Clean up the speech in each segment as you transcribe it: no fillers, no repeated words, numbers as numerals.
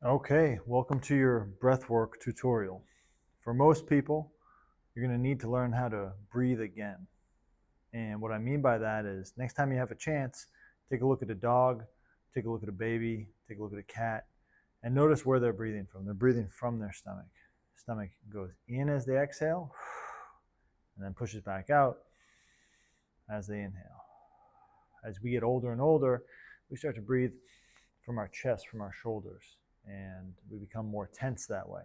Okay, welcome to your breathwork tutorial. For most people, you're going to need to learn how to breathe again. And what I mean by that is next time you have a chance, take a look at a dog, take a look at a baby, take a look at a cat, and notice where they're breathing from. They're breathing from their stomach. Stomach goes in as they exhale and then pushes back out as they inhale. As we get older and older, we start to breathe from our chest, from our shoulders, and we become more tense that way.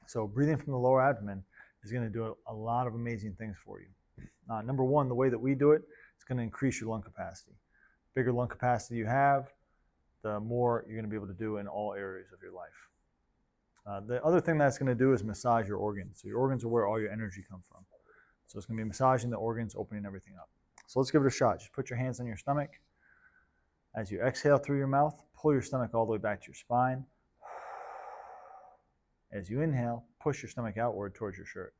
So breathing from the lower abdomen is going to do a lot of amazing things for you. Number one, the way that we do it, it's going to increase your lung capacity. Bigger lung capacity you have, the more you're going to be able to do in all areas of your life. The other thing that's going to do is massage your organs. So your organs are where all your energy comes from. So it's going to be massaging the organs, opening everything up. So let's give it a shot. Just put your hands on your stomach. As you exhale through your mouth, pull your stomach all the way back to your spine. As you inhale, push your stomach outward towards your shirt.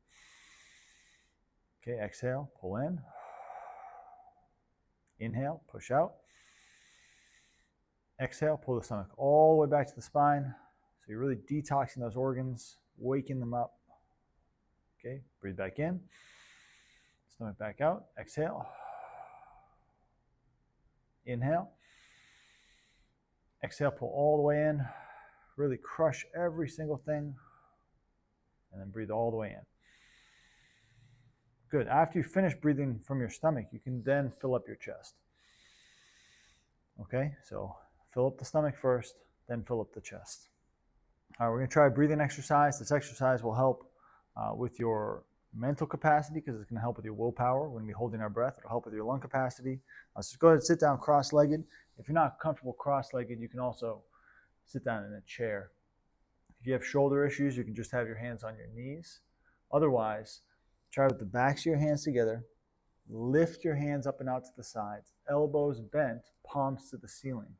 Okay, exhale, pull in. Inhale, push out. Exhale, pull the stomach all the way back to the spine. So you're really detoxing those organs, waking them up. Okay, breathe back in. Stomach back out. Exhale. Inhale. Exhale, pull all the way in. Really crush every single thing. And then breathe all the way in. Good. After you finish breathing from your stomach, you can then fill up your chest. Okay, so fill up the stomach first, then fill up the chest. All right, we're going to try a breathing exercise. This exercise will help with your mental capacity because it's going to help with your willpower. When we're holding our breath, it'll help with your lung capacity. So just go ahead and sit down cross-legged. If you're not comfortable cross-legged, you can also sit down in a chair. If you have shoulder issues, you can just have your hands on your knees. Otherwise, try with the backs of your hands together. Lift your hands up and out to the sides. Elbows bent, palms to the ceiling.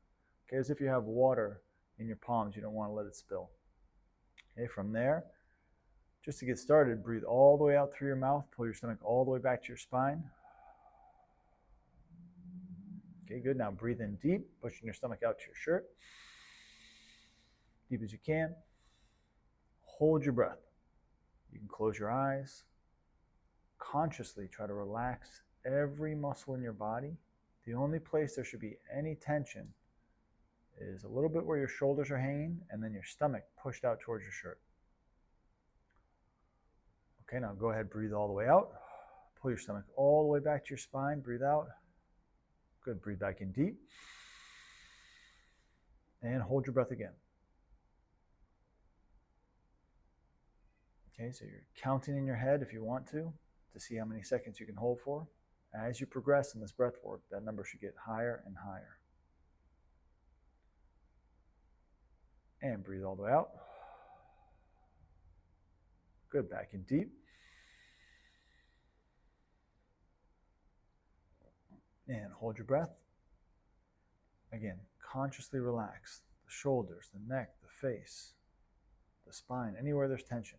Okay, as if you have water in your palms. You don't want to let it spill. Okay, from there, just to get started, breathe all the way out through your mouth. Pull your stomach all the way back to your spine. Okay, good. Now breathe in deep, pushing your stomach out to your shirt. Deep as you can. Hold your breath. You can close your eyes. Consciously try to relax every muscle in your body. The only place there should be any tension is a little bit where your shoulders are hanging and then your stomach pushed out towards your shirt. Okay, now go ahead, breathe all the way out. Pull your stomach all the way back to your spine. Breathe out. Good, breathe back in deep. And hold your breath again. Okay, so you're counting in your head if you want to see how many seconds you can hold for. As you progress in this breath work, that number should get higher and higher. And breathe all the way out. Good, back in deep. And hold your breath. Again, consciously relax the shoulders, the neck, the face, the spine, anywhere there's tension.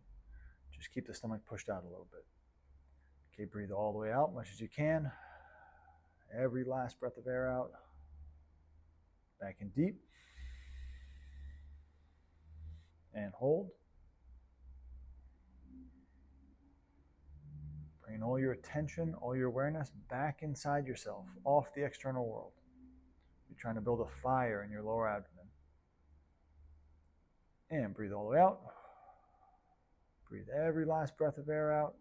Just keep the stomach pushed out a little bit. Okay, breathe all the way out much as you can. Every last breath of air out. Back in deep. And hold. Bring all your attention, all your awareness back inside yourself, off the external world. You're trying to build a fire in your lower abdomen. And breathe all the way out. Breathe every last breath of air out.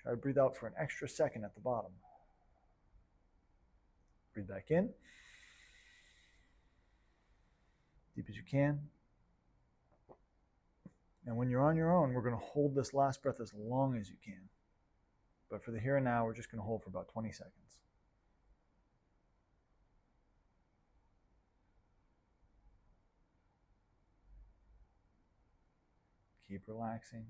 Try to breathe out for an extra second at the bottom. Breathe back in. Deep as you can. And when you're on your own, we're going to hold this last breath as long as you can. But for the here and now, we're just going to hold for about 20 seconds. Keep relaxing.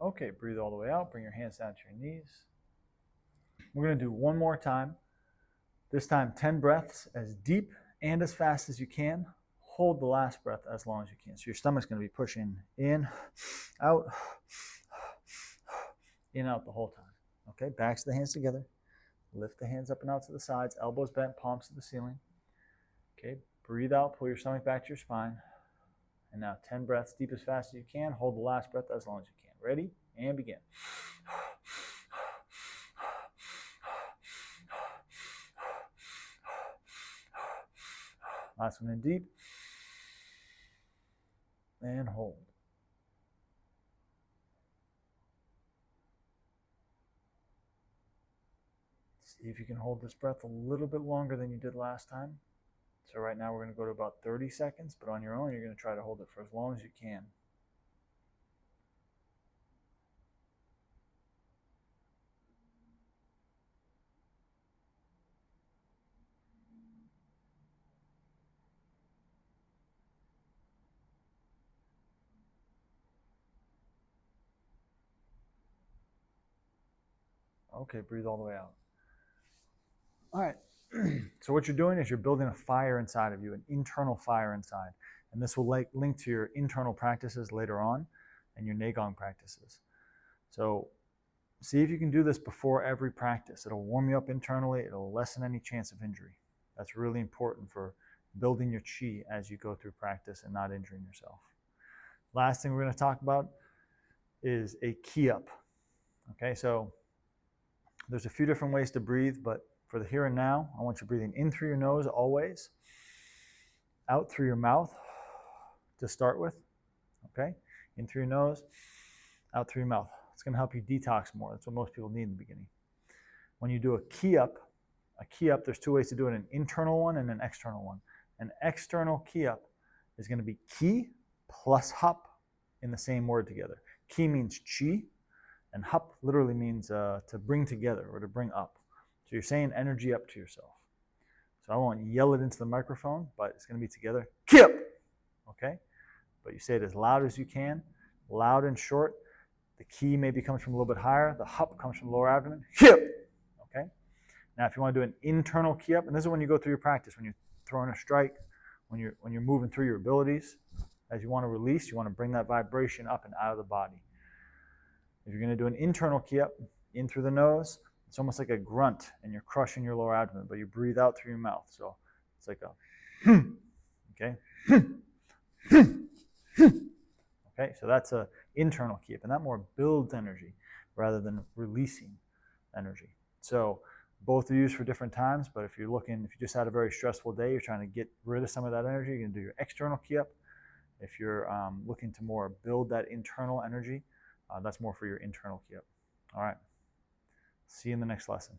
Okay, breathe all the way out. Bring your hands down to your knees. We're going to do one more time. This time, 10 breaths as deep and as fast as you can. Hold the last breath as long as you can. So your stomach's going to be pushing in, out, in, out the whole time. Okay, backs of the hands together. Lift the hands up and out to the sides, elbows bent, palms to the ceiling. Okay, breathe out, pull your stomach back to your spine. And now 10 breaths, deep as fast as you can. Hold the last breath as long as you can. Ready? And begin. Last one in deep. And hold. See if you can hold this breath a little bit longer than you did last time. So right now we're going to go to about 30 seconds, but on your own you're going to try to hold it for as long as you can. Okay, breathe all the way out. All right. So what you're doing is you're building a fire inside of you, an internal fire inside. And this will link to your internal practices later on and your Neigong practices. So see if you can do this before every practice. It'll warm you up internally. It'll lessen any chance of injury. That's really important for building your chi as you go through practice and not injuring yourself. Last thing we're going to talk about is a ki up. Okay, so there's a few different ways to breathe, but for the here and now, I want you breathing in through your nose always, out through your mouth to start with. Okay, in through your nose, out through your mouth. It's going to help you detox more. That's what most people need in the beginning. When you do a ki up, there's two ways to do it, an internal one and an external one. An external ki up is going to be ki plus hup in the same word together. Ki means chi, and hup literally means to bring together or to bring up. So you're saying energy up to yourself. So I won't yell it into the microphone, but it's going to be together. Ki up! Okay? But you say it as loud as you can, loud and short. The ki maybe comes from a little bit higher. The hup comes from the lower abdomen. Ki up! Okay? Now if you want to do an internal ki up, and this is when you go through your practice, when you're throwing a strike, when you're moving through your abilities, as you want to release, you want to bring that vibration up and out of the body. If you're going to do an internal ki up, in through the nose, it's almost like a grunt, and you're crushing your lower abdomen, but you breathe out through your mouth. So it's like a, okay? Okay, so that's an internal ki up, and that more builds energy rather than releasing energy. So both are used for different times, but if you just had a very stressful day, you're trying to get rid of some of that energy, you're going to do your external ki up. If you're looking to more build that internal energy, that's more for your internal ki up. All right. See you in the next lesson.